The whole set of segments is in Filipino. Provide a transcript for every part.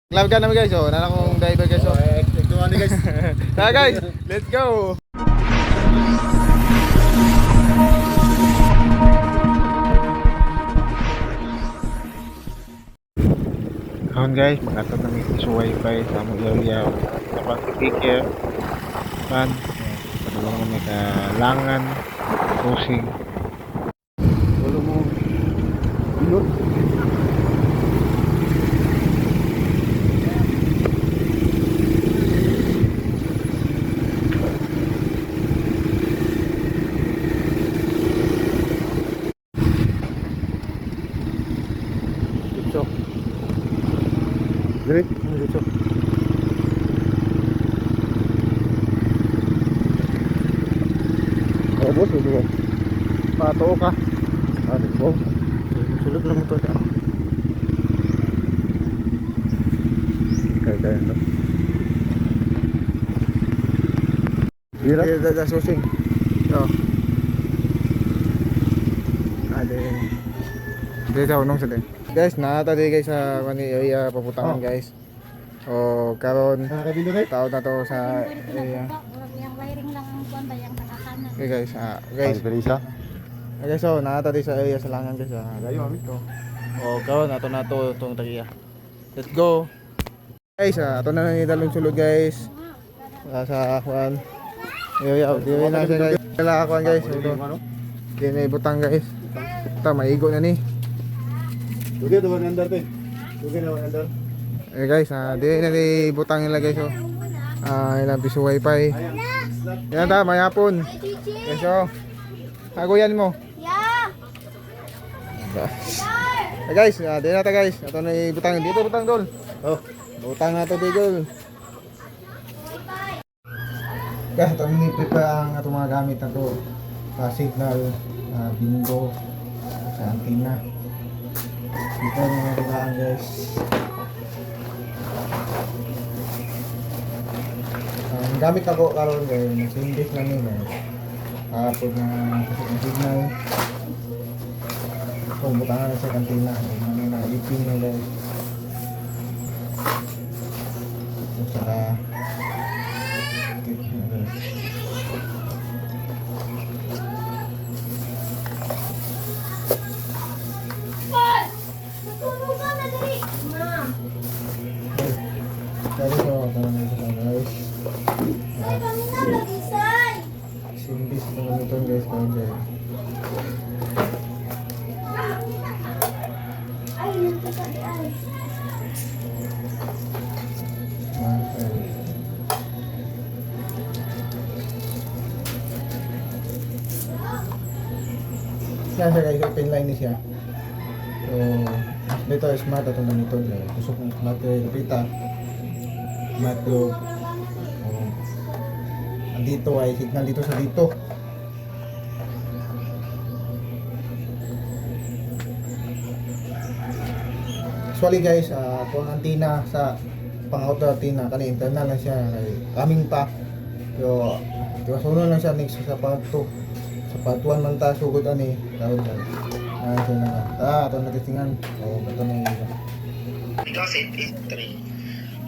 Love ka naman guys, oh. Nana kong driver guys, oh. Ito ano guys. Tara guys, let's go! Kawan guys, mengatur kami isu wifi sama area apa pikir kan padulong kami ka langan pusing Wala mo. Bilot. Dito. Dire. Dito. Oh, bos, dito. Pato ka. Ano mo? Sulod lang to. Kaya no. Dira. Da susing. Oh. Ade. Dito unong sa din. Guys, nata di guys sa kani area paputangan guys. O karon Nakakabilo rin. tao na to sa area. Yung wiring lang ang kuwan ba yung nakakanan. Okay guys, guys. Perisa. Okay, so nata di sa area sa langan guys. Dayo kami to. O karon ato na to tong tagiya. Let's go. Guys, ato na ni dalong sulod guys. Sa kuan. Yo, di na siya guys. Kala kuan guys. Ito. Kini butang guys. Ta maigo na ni. Dugi to under te. Dugi na under. Eh guys, di na di butang nila guys oh. Ilang piso wifi. Yan ta, mayapon. Guys oh. Agoyan mo. Yeah! Eh guys, di na ta guys. Ato na butang dito butang dol. Oh. Butang na to dito. Guys, ito ni prepare ang ato mga gamit na to. Signal, bingo, sa antenna. Dito ang mga tagaan guys. Ang gamit ako karon guys, sindish lang yun guys. Kapag na signal, kung butangan na sa kantina, ano na ipin na guys. Saka Natulungan na dali! Ma'am! kaya ito ako na ito guys. Say kami na lagi, say! Sindish naman ito guys karon guys. Ay, nagkakali ay. Yan siya guys, open line ni siya. So, dito smart atong gamiton guys. Tusok ng smart lupita. Smart loop. Andito ay signal dito sa dito. Actually guys, kung antenna sa pang-outer antenna, kani internal lang siya, coming pa. Pero, sunod lang siya next sa part 2. Sa part 1 man ta sugod ani, tawag siya. Siya na. Ito na testingan. Ito na yun. Because it is 3.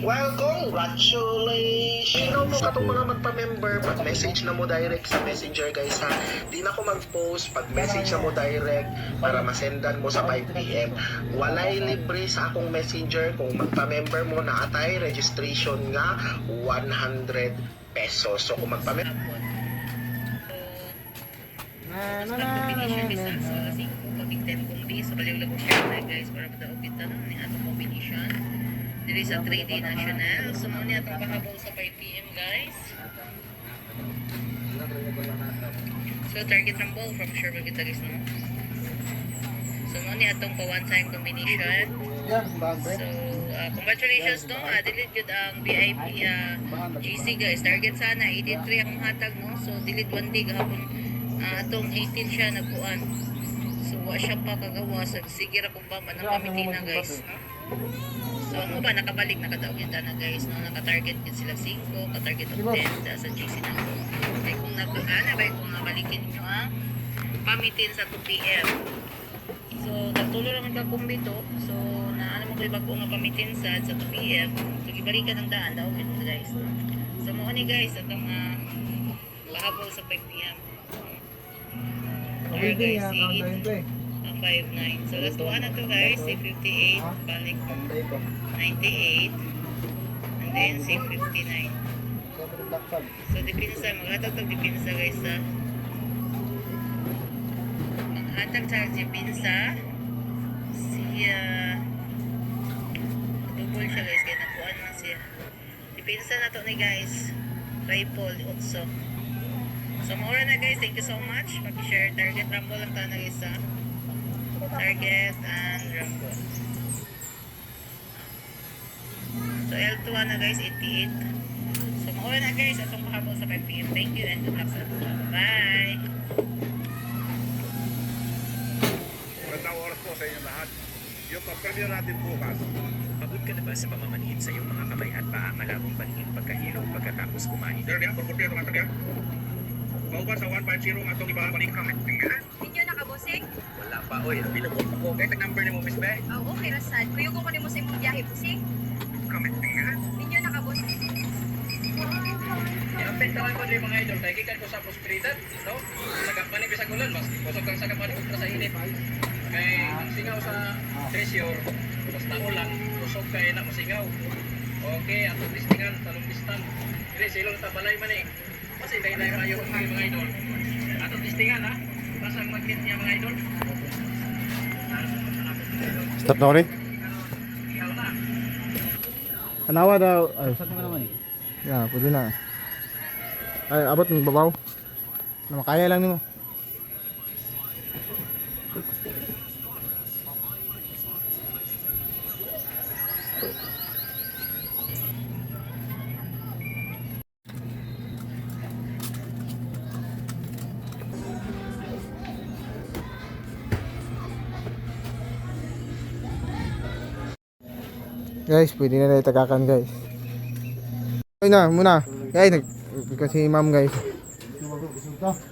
Well, congratulations! Ino mo katong mga magpa-member, pag-message na mo direct sa messenger guys ha. Di na ko mag-post, pag-message na mo direct para masendan mo sa 5pm. Walay libre sa akong messenger kung magpa-member mo na atay registration nga 100 pesos. So kung magpa-member Diri sa 3D National. So, mo niya itong pahabol sa 5pm, guys. So, target rumble from sure kita guys, no? So, mo niya itong pa one-time combination. So, congratulations, no? Delete yun ang VIP GC, guys. Target sana, 83 ang hatag, no? So, delete 1 day gahapon. Itong 18 siya nagpuan. So, wa siya pa kagawa. So, sige ra kung ba man ang gamitin na, guys, no? So, ano ba, nakabalik, nakadaog yun na guys, no? Nakatarget yun sila 5, katarget of 10 sa GC na to. Kaya kung nagkakana ba, kung nabalikin nyo ang pamitin sa 2pm. So, nagtuloy naman ka kumbi to. So, na ano mo ako'y bago nga pamitin sa 2 PM. So gibalikan ang daan daw ito guys. So mo ni guys atong pahabol sa 5 PM. Or guys, 8, 5-9. So last one na to guys, si 58 balik 98 and then si 59. So dipinsa, maghatag tag dipinsa guys sa maghatag sa dipinsa siya double siya guys, kaya nakuha na siya. Dipinsa na to ni guys, rifle 8. So maura na guys, thank you so much. Mag-share target rumble lang tayo na guys sa target and rumble. So L2 na guys, 88. So maura na guys, atong pahabol sa 5 PM. Thank you and good luck sa atin. Bye! Magandang oras po sa inyo lahat. Yung pa-preview natin bukas. Pagod ka na ba sa pamamanhid sa iyong mga kamay at paa malabong panhin pagkahilong pagkatapos kumain? Sir, yan, pagkumpir ng atag yan. Mauban sa 150 ang atong ibahan paning kamit. Ninyo nakabusing? Wala pa, oy. Pinupot ko. Kahit ang number ni mo, Miss Be. Oo, okay ra sad. Kuyo ko mo sa imong biyahe busing. Kamit nga. Ninyo nakabusing? Inapit naman ko yung mga idol, kaya kikan ko sa prosperidad, no? Sagap sa gulan, mas kusog kang sagap kontra sa init. Kaya ang singaw sa treasure, basta ulang, kusog kaya na masingaw. Okay, atong listingan, talong listan. Kaya silong tabalay man eh. Kasi dahil kayo mga idol. Atong listingan ha, basang magkit niya mga idol. Stop na ko rin. Ikaw na. Anawa daw. Ay. Yeah, pwede na. Ay, abot ng babaw. Na makaya lang nimo. Guys, pwede na tayo tagakan guys. Ay na, muna. Guys, kasi ma'am guys.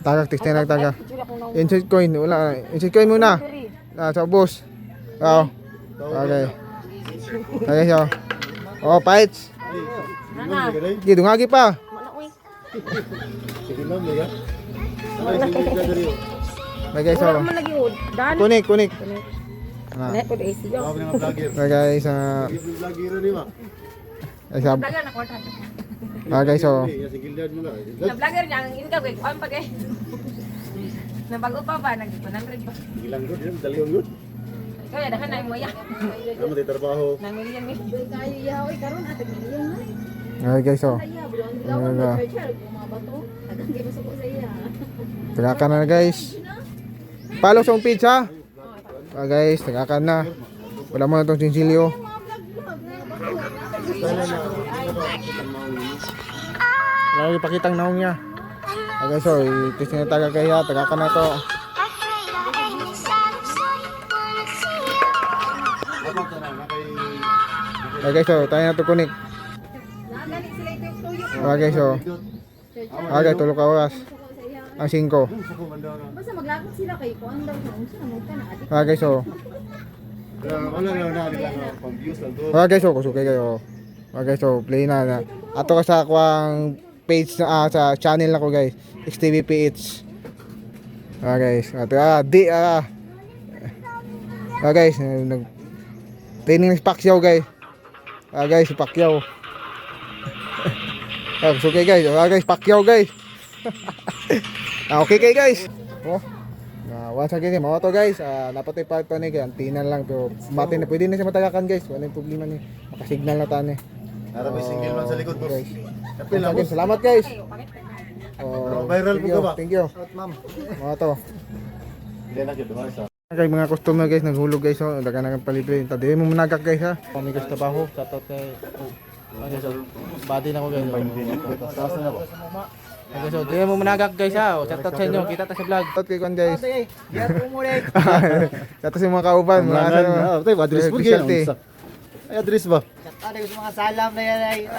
Tagak, text na tagak. Insert coin, wala. Insert coin muna. Sa ubos. Oo. Okay. Okay, so. Oh, fights. Di, dungagi pa. Sige lang, Mega. Ay, sige ka dali. Okay, guys, so. Kunik, kunik. Ako na mga vlogger. Okay, guys, Vlogger ni ma. guys, so. Sige gildad mo na. Na-vlogger niya ang income kay kuan pag eh. Nabago pa ba nag 100 ba? Sige lang gud, dali on gud. Ikaw ya dahan na mo ya. Amo tay trabaho. Nang million ni. Okay, guys, so. Tagakan na guys. Follow sa page ha. Guys, tagakan na. Wala mo na itong sinsilyo. Wala ko ipakitang naong niya. Okay, so itis na taga kaya. Tagakan na to. Okay, so tayo na to kunik. Okay, so. Okay, tulog ka oras. Ang 5. Basta maglakot sila kay kuan daw sa unsa mo ka na adik. Okay, so. Wala lang views lang to. Okay, so kusukay kayo. Okay, so play na. Ato ka sa akwang page na sa channel na ko guys. XTVPH. Okay, guys. Guys, nag training ni Pacquiao guys. Guys, si Pacquiao. Kusukay guys. Guys, Pacquiao guys. Okay guys. Oh. Once again, mga to guys, napatay pa ito ni antina lang pero mati na pwede na siya matagakan guys. Wala yung problema ni. Makasignal na tani. Nara may single man sa likod, boss. Guys. Kapil lang, boss. Salamat guys. Oh, Viral thank po ka ba? Thank you. Ma'am. Mga to. Hindi na gud sa. Kay mga customer guys naghulog guys, oh, daga na palibre. Tadi mo managak guys ha. Kami guys trabaho, shoutout kay okay, so body na ko guys. Taas na po. Okay, so di mo managak guys ha. Shoutout sa inyo, kita ta sa vlog. Shoutout kay kon guys. Shoutout sa mga kauban, mga asa naman. Tay, address mo gyud. Ay address ba?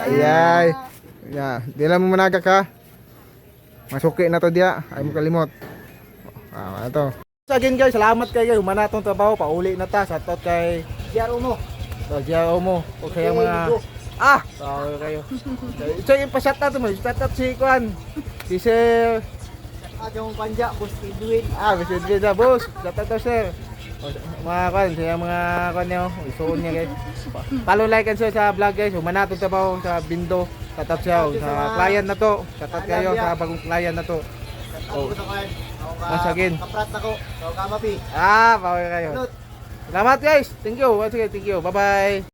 Ayay. Ya, di lang mo managak ha. Masuki na to dia, ay mo kalimot. Ano to? So again guys, salamat kayo. Humana tong trabaho, pauli na ta. Shoutout kay Diar Uno. So, siya mo. O kaya mga... Ah! Tawag kayo. So, yung pa-shoutout mo. Shoutout si Kwan. Si Sir... Yung panja, boss Edwin. Boss Edwin na, boss. Shoutout sir. O, mga Kwan, siya mga Kwan niyo. Isuon niya guys. Follow, like, and share sa vlog guys. Manatod sa pa sa Bindo. Shoutout siya. Sa client na to. Shoutout kayo sa bagong client na to. Ako sa kan. Once again. Kaprat ako. So, kamapi. Bawal kayo. Salamat guys. Thank you. Once again, thank you. Bye-bye.